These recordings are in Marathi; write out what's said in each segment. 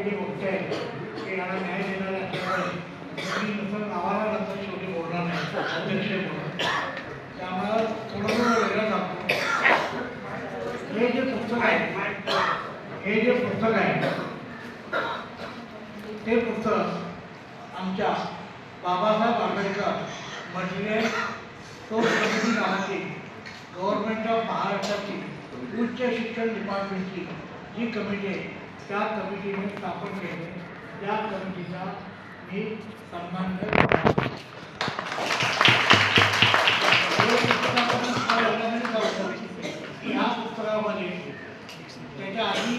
जे मोठे आहेत ते याला न्याय देणारे असल्यामुळे मी नुसतं नावाला नंतर शेवटी बोलणार नाही अध्यक्ष म्हणून, त्यामुळं थोडंसं वेगळं सांगतो. हे जे पुस्तक आहे ते पुस्तक आमच्या Babasaheb Ambedkar material source committee नावाची गव्हर्नमेंट ऑफ महाराष्ट्राची उच्च शिक्षण डिपार्टमेंटची जी कमिटी आहे त्या कमिटीने स्थापन केले. त्या कमिटीचा मी सन्मान करतो. या पुस्तकामध्ये त्याच्या आधी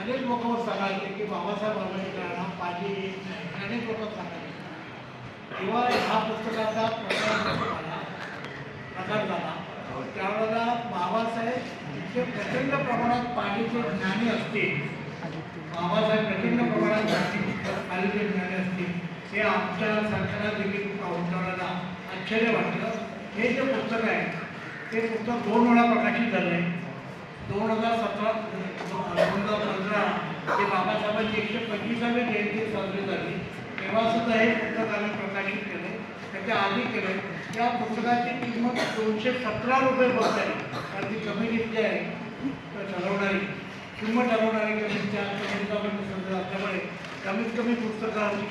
अनेक लोक सांगायचे की बाबासाहेब आंबेडकरांना पाहिजे, अनेक लोक सांगायचे. तेव्हा ह्या पुस्तकाचा प्रकार झाला त्यावेळेला बाबासाहेब इतके प्रचंड प्रमाणात पाहिजेचे ज्ञानी असतील, बाबासाहेब प्रचंड प्रमाणात पाहिजेचे ज्ञानी असतील हे आमच्या सरकारला देखील पाहून त्यावेळेला आश्चर्य वाटलं. हे जे पुस्तक आहे ते पुस्तक 2 वेळा प्रकाशित झाले. 2017 2015 ते बाबासाहेबांची 125वी जयंती साजरी झाली तेव्हा सुद्धा हे पुस्तक आम्ही प्रकाशित केले. त्याच्या आधी केले. या पुस्तकाची किंमत 217 रुपये बसत आहे. कारण ती कमिटी जी आहे ठरवणारी किंमत ठरवणारी कमिटीच्या कमिटीचा असल्यामुळे कमीत कमी पुस्तकाची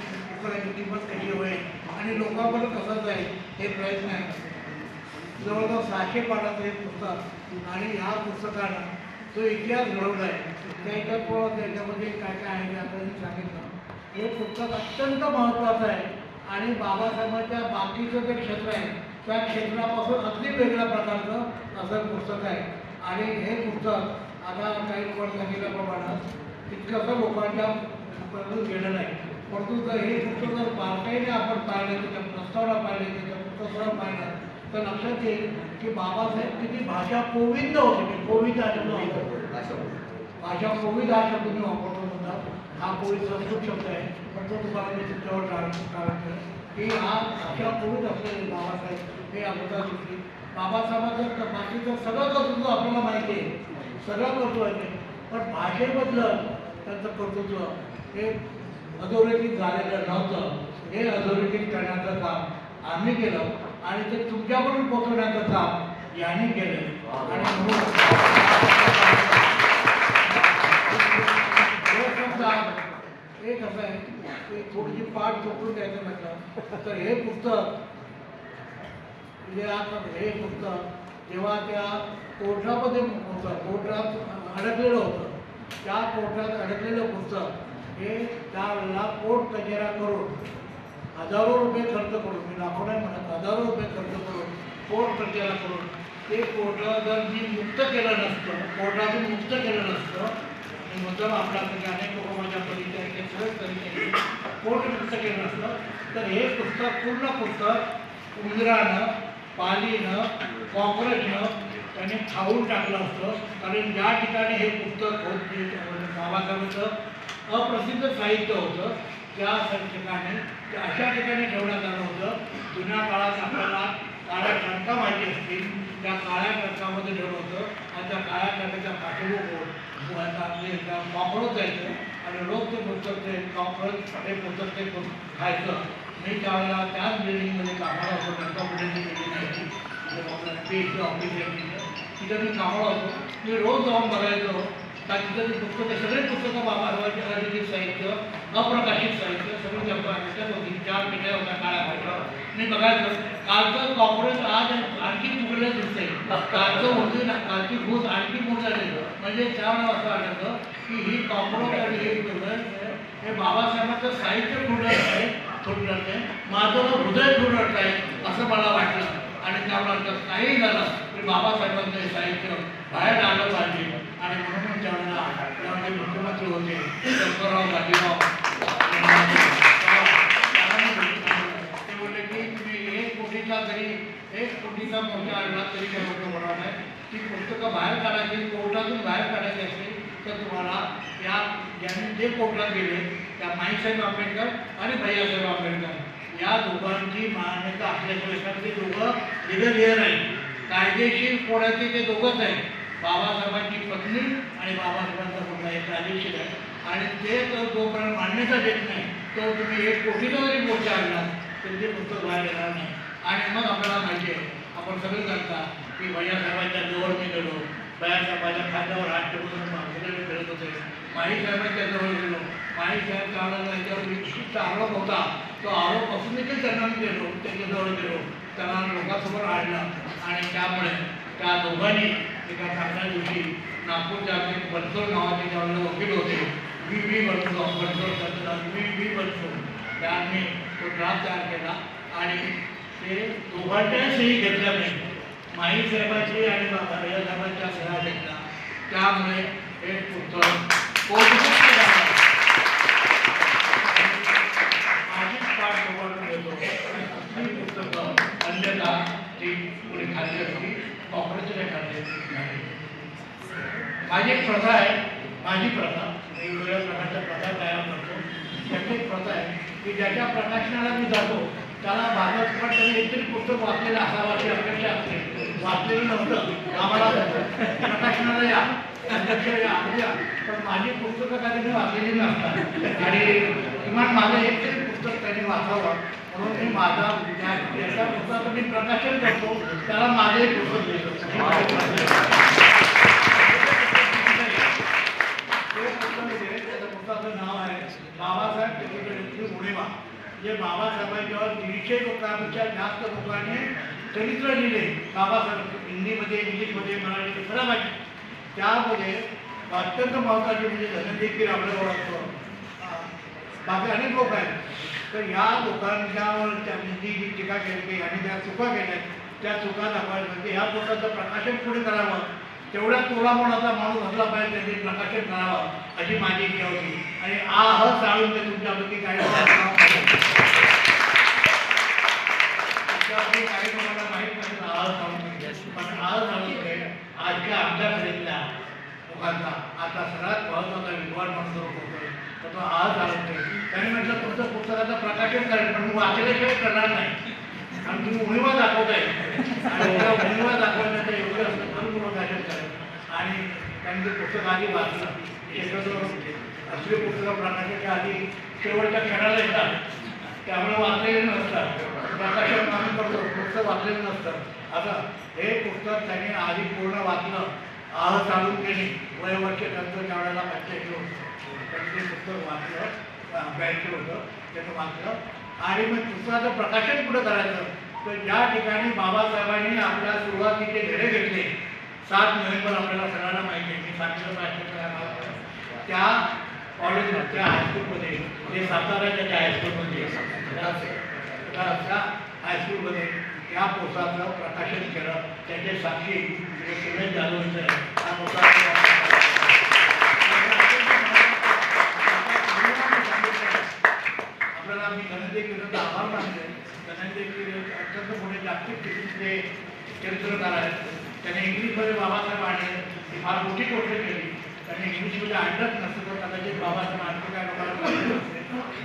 किंमत कशी होईल आणि लोकांपर्यंत कसं जाईल हे प्रयत्न आहे. जवळजवळ 600 पानाचं हे पुस्तक आणि ह्या पुस्तकानं जो इतिहास घडवला आहे त्याच्यामध्ये काय काय आहे आपण सांगितलं. हे पुस्तक अत्यंत महत्त्वाचं आहे आणि बाबासाहेबांच्या बाकीचं जे क्षेत्र आहे त्या क्षेत्रापासून अगदी वेगळ्या प्रकारचं असं पुस्तक आहे. आणि हे पुस्तक आता काही लोकांनी सांगितल्याप्रमाणे तितकंसं लोकांच्या पर्यंत गेलं नाही. परंतु जर हे पुस्तक जर बारकाईने आपण पाहिलं, त्याच्या प्रस्तावना पाहिले, त्याच्या पुस्तकाला पाहिलं तर लक्षात येईल की बाबासाहेब किती भाषा कोविंद होते. कोविद हा शब्द वापरतो, भाषा कोविद हा शब्द मी वापरतो म्हणतात. हा कोविद संस्कृत शब्द आहे पण तो तुम्हाला मी तुमच्यावर कारण की हा भाषा कोविद असलेले बाबासाहेब हे अगोदर शिकले. बाबासाहेबांचं बाकीचं सगळं कर्तृत्व आपल्याला माहिती आहे, सगळं कर्तृत्व आहे, पण भाषेबद्दल त्यांचं कर्तृत्व हे अधोरेखित झालेलं नव्हतं. हे अधोरेखित करण्याचं काम आम्ही केलं आणि ते तुमच्याकडून पोहोचवण्याचं काम यांनी केलं. आणि म्हणून हे कसं आहे की थोडीशी पाठ चोकून द्यायचं म्हटलं तर हे पुस्तक जेव्हा त्या कोर्टामध्ये होतं, कोर्टात अडकलेलं होतं, त्या कोर्टात अडकलेलं पुस्तक हे त्यावेळेला कोर्ट कचेऱ्या करून हजारो रुपये खर्च करून, मी लाखो नाही म्हणत, हजारो रुपये खर्च करून कोर्ट कचेऱ्या करून ते कोर्ट जर मी मुक्त केलं नसतं, कोर्टातून मुक्त केलं नसतं म्हणतो आपल्याकडे अनेक लोक माझ्या परिचयाचे सहज तरीके कोर्ट मुक्त केलं नसतं तर हे पुस्तक पूर्ण पुस्तक उंदरानं, पालीनं, कॉक्रोचनं त्याने खाऊन टाकलं असतं. कारण ज्या ठिकाणी हे पुस्तक बाबासाहेबांचं अप्रसिद्ध साहित्य होतं त्या ठिकाणी अशा ठिकाणी ठेवण्यात आलं होतं. जुन्या काळात आपल्याला काळ्या ट्रंका माहिती असतील, त्या काळ्या ट्रंकामध्ये ठेवलं होतं आणि त्या काळ्या ट्रंकाच्या पाठीवर आपले कॉक्रोच जायचं आणि लोक ते पुस्तक ते कॉक्रोच हे पुस्तक ते खायचं. मी त्यावेळेला त्याच बिल्डिंगमध्ये कामाला होतो, ट्रंका बिल्डिंगची बिल्डिंग होती, PhD ऑफिस आहे तिथं मी कामाला होतो. मी रोज जाऊन बघायचो का तिथं ती पुस्तकं, सगळे पुस्तकं बाबासाहेबांचे अलिखित साहित्य, अप्रकाशित साहित्य सगळी जगतात होती. 4 पिढ्या होत्या काळ्या पेट्या. मी बघायचं कालचं कॉक्रोच आज आणखी तुकडे दिसते, कालचं होती ना कालची भूत आणखी मोठं झालेलं. म्हणजे त्यावेळेला असं वाटतं की ही कॉक्रोच आणि हे बाबासाहेबांचं साहित्य ठुडत आहे, ठुडत आहे, माझं हृदय ठुडत आहे असं मला वाटलं. आणि त्यावेळेला काही झालं तरी बाबासाहेबांचं हे साहित्य बाहेर आलं पाहिजे. आणि म्हणून त्यावेळेला त्यावेळेला मुख्यमंत्री होते शंकरराव गाजीराव ते बोलले की तुम्ही 1 कोटीचा जरी 1 कोटीचा मोठा आणला तरी काही मोठं होणार नाही. ती पुस्तकं बाहेर काढायची, कोर्टातून बाहेर काढायची असतील तर तुम्हाला या ज्यांनी जे कोर्टात गेले त्या माईसाहेब आंबेडकर आणि भैयासाहेब आंबेडकर या दोघांची मान्यता असल्याशिवाय ते दोघं लिगल हेअर आहे, कायदेशीर कोणाचे ते दोघंच आहेत. बाबासाहेबांची पत्नी आणि बाबासाहेबांचा मुलगा एक कायदेशीर आहे. आणि ते जोपर्यंत मान्यता देत नाही तो तुम्ही 1 कोटीचा जरी मोर्चा आणला तरी ते पुस्तक बाहेर येणार नाही. आणि मग आपल्याला माहिती आहे, आपण सगळे जाणता की भैयासाहेबांच्या जवळ मी गेलो, भैयासाहेबांच्या खांद्यावर हात ठेवून मागेकडे फिरत होते, माहीसाहेबांच्या जवळ गेलो, माहीसाहेब त्यावेळेला याच्यावर विशिष्ट आरोप होता, तो आरोप असून देखील त्यांना मी गेलो, त्याच्याजवळ गेलो, त्यांना लोकांसमोर आणलं. आणि त्यामुळे त्या दोघांनी एका चांगल्या दिवशी नागपूरच्या बनसोड नावाचे ज्यावेळेला वकील होते, व्ही बनसोड त्यांनी तो ड्राफ्ट तयार केला आणि ते दोघांच्या सही घेतल्या नाही, माही साहेबांची आणि भैयासाहेबांच्या सह्या घेतल्या. त्यामुळे हे पुस्तक माझीच पाठ सोबत घेतो ही पुस्तकं अन्यथा ती पुढे खाल्ली असती, काँग्रेसच्या खाल्ली असती. माझी एक प्रथा आहे, माझी प्रथा वेगवेगळ्या प्रकारच्या प्रथा तयार करतो. त्याची एक प्रथा आहे की ज्याच्या प्रकाशनाला मी जातो त्याला भाजपकडे त्यांनी एकतरी पुस्तक वाचलेलं असावं अशी अपेक्षा असते. वाचलेलं नव्हतं आम्हाला प्रकाशनाला या अध्यक्ष या, पण माझी पुस्तकं कधी मी वाचलेली नसतात आणि किमान माझं एकतरी पुस्तक त्यांनी वाचावं म्हणून मी माझा ज्याच्या पुस्तकाचं मी प्रकाशन करतो त्याला माझं एक पुस्तक देतो. पुस्तकाचं नाव आहे बाबासाहेब चरित्र उणिवा. जे बाबासाहेबांच्यावर 150 लोकांपेक्षा जास्त लोकांनी चरित्र लिहिले. बाबासाहेब हिंदीमध्ये, इंग्लिशमध्ये, मराठीमध्ये खरं माहिती. त्यामध्ये अत्यंत महत्त्वाचे म्हणजे धनंजय आपल्याला ओळखतो, बाकी अनेक लोक आहेत. तर ह्या लोकांच्यावर त्यांनी जी टीका केली आणि ज्या चुका केल्या त्या चुका दाखवायला म्हणजे ह्या पुस्तकाचं प्रकाशन पुढे करावं, तेवढ्या तोलामोलाचा माणूस असला पाहिजे त्यांनी प्रकाशन करावं अशी माझी इच्छा होती. आणि चालून ते तुमच्यापैकी काही लोकांना माहीत नसेल पण आजच्या आमच्या घरीतल्या लोकांचा आता सर्वात महत्त्वाचा विद्वान म्हणून होतोय तर तो चालवतोय. त्यांनी म्हटलं तुमचं पुस्तकाचं प्रकाशन करेल पण वाचल्याशिवाय करणार नाही आणि तुम्ही उणिवा दाखवताय आणि त्या उणिवा दाखवण्याचं एवढं असतं म्हणून प्रकाशन करेल. आणि त्यांनी ते पुस्तक आधी वाचलं. असली पुस्तकं प्रकाशाच्या आधी शेवटच्या क्षणाला येतात, त्यामुळे वाचलेले नसतात. प्रकाशन आम्ही करतो, पुस्तक वाचलेलं नसतं. आता हे पुस्तक त्यांनी आधी पूर्ण वाचलं, चालून केली. वयवर्ष त्यांचं ज्यावेळेला 85 होतं त्यांनी ते पुस्तक वाचलं, 82 होतं त्याचं वाचलं आणि मग पुस्तकाचं प्रकाशन पुढं करायचं. तर ज्या ठिकाणी बाबासाहेबांनी आपल्या सुरुवातीचे धडे घेतले 7 नोव्हेंबर आपल्याला सगळ्यांना माहिती आहे, मी सांगितलं त्या कॉलेजमध्ये, त्या हायस्कूलमध्ये, जे साताऱ्याच्या त्या हायस्कूलमध्ये, त्या हायस्कूलमध्ये त्या पुस्तकाचं प्रकाशन केलं. त्याचे साक्षी सुरेश जाधवचं त्या पुस्तकाचं आपल्याला मी धनंजय कीरचा आभार मानले. धनंजय कीर अत्यंत मोठे जागतिक किमतीचे चरित्रकार आहेत. त्याने इंग्लिशमध्ये बाबासाहेब आणले, ती फार मोठी गोष्ट केली. त्यांनी इंग्लिशमध्ये आणलंच नसतं तर कदाचित बाबासाहेब आणखी काय लोकांना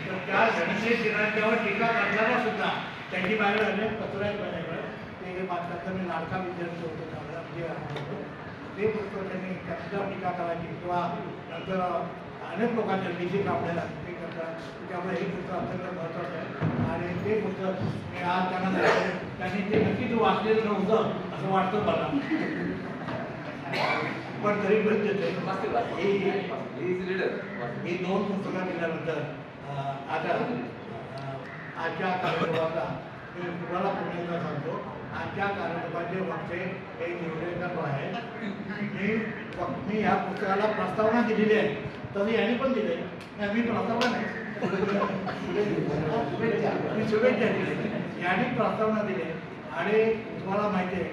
तर त्या धनंजय कीरांच्यावर टीका करणारा सुद्धा त्यांची बाहेर अनेक पत्र आहेत माझ्याकडे. ते त्याचा मी लाडका विद्यार्थी होतो त्यावेळेला म्हणजे ते पुस्तक त्यांनी त्याच्यावर टीका करायची किंवा नंतर अनेक लोकांच्या लिखित आपल्याला ते करतात. त्यामुळे हे पुस्तक अत्यंत महत्त्वाचं आहे आणि ते पुस्तक मी आज त्यांनी ते नक्कीच वाचलेलं नव्हतं असं वाटतं मला, पण तरी पण ही 2 पुस्तकं दिल्यानंतर आता आजच्या कार्यक्रमाचा मी तुम्हाला पुण्याला सांगतो. आजच्या कार्यक्रमाचे वक्ते हे निवडेकर आहे. मी ह्या पुस्तकाला प्रस्तावना दिलेली आहे, तसं यांनी पण दिले. मी प्रस्तावना नाही मी शुभेच्छा दिली, यांनी प्रस्तावना दिली. आणि तुम्हाला माहिती आहे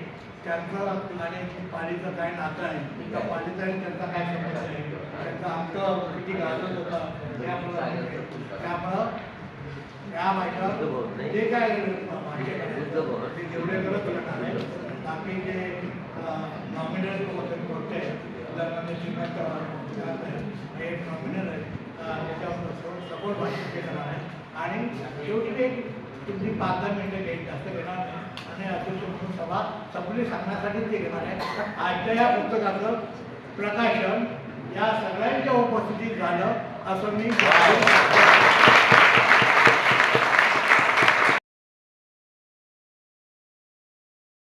त्यांचं आणि पालीचं काय नातं आहे, त्या पालीचा आणि त्यांचा काय संबंध आहे, त्यांचं आमचं किती घालत होतं त्यामुळं या भाषा जे काय ते जेवढे करत राहणार आहे. बाकी जे नॉमिनल होते उदाहरणार्थ श्रीमंत हे नॉमिनल आहे त्याच्यावर सपोर्ट भाषण करणार आहे. आणि शेवटी एक तुमची 5-10 मिनिटं घेईल, जास्त घेणार नाही आणि अध्यक्ष म्हणून सभा संपली सांगण्यासाठी ते घेणार आहे. आजच्या या पुस्तकाचं प्रकाशन या सगळ्यांच्या उपस्थितीत झालं असं मी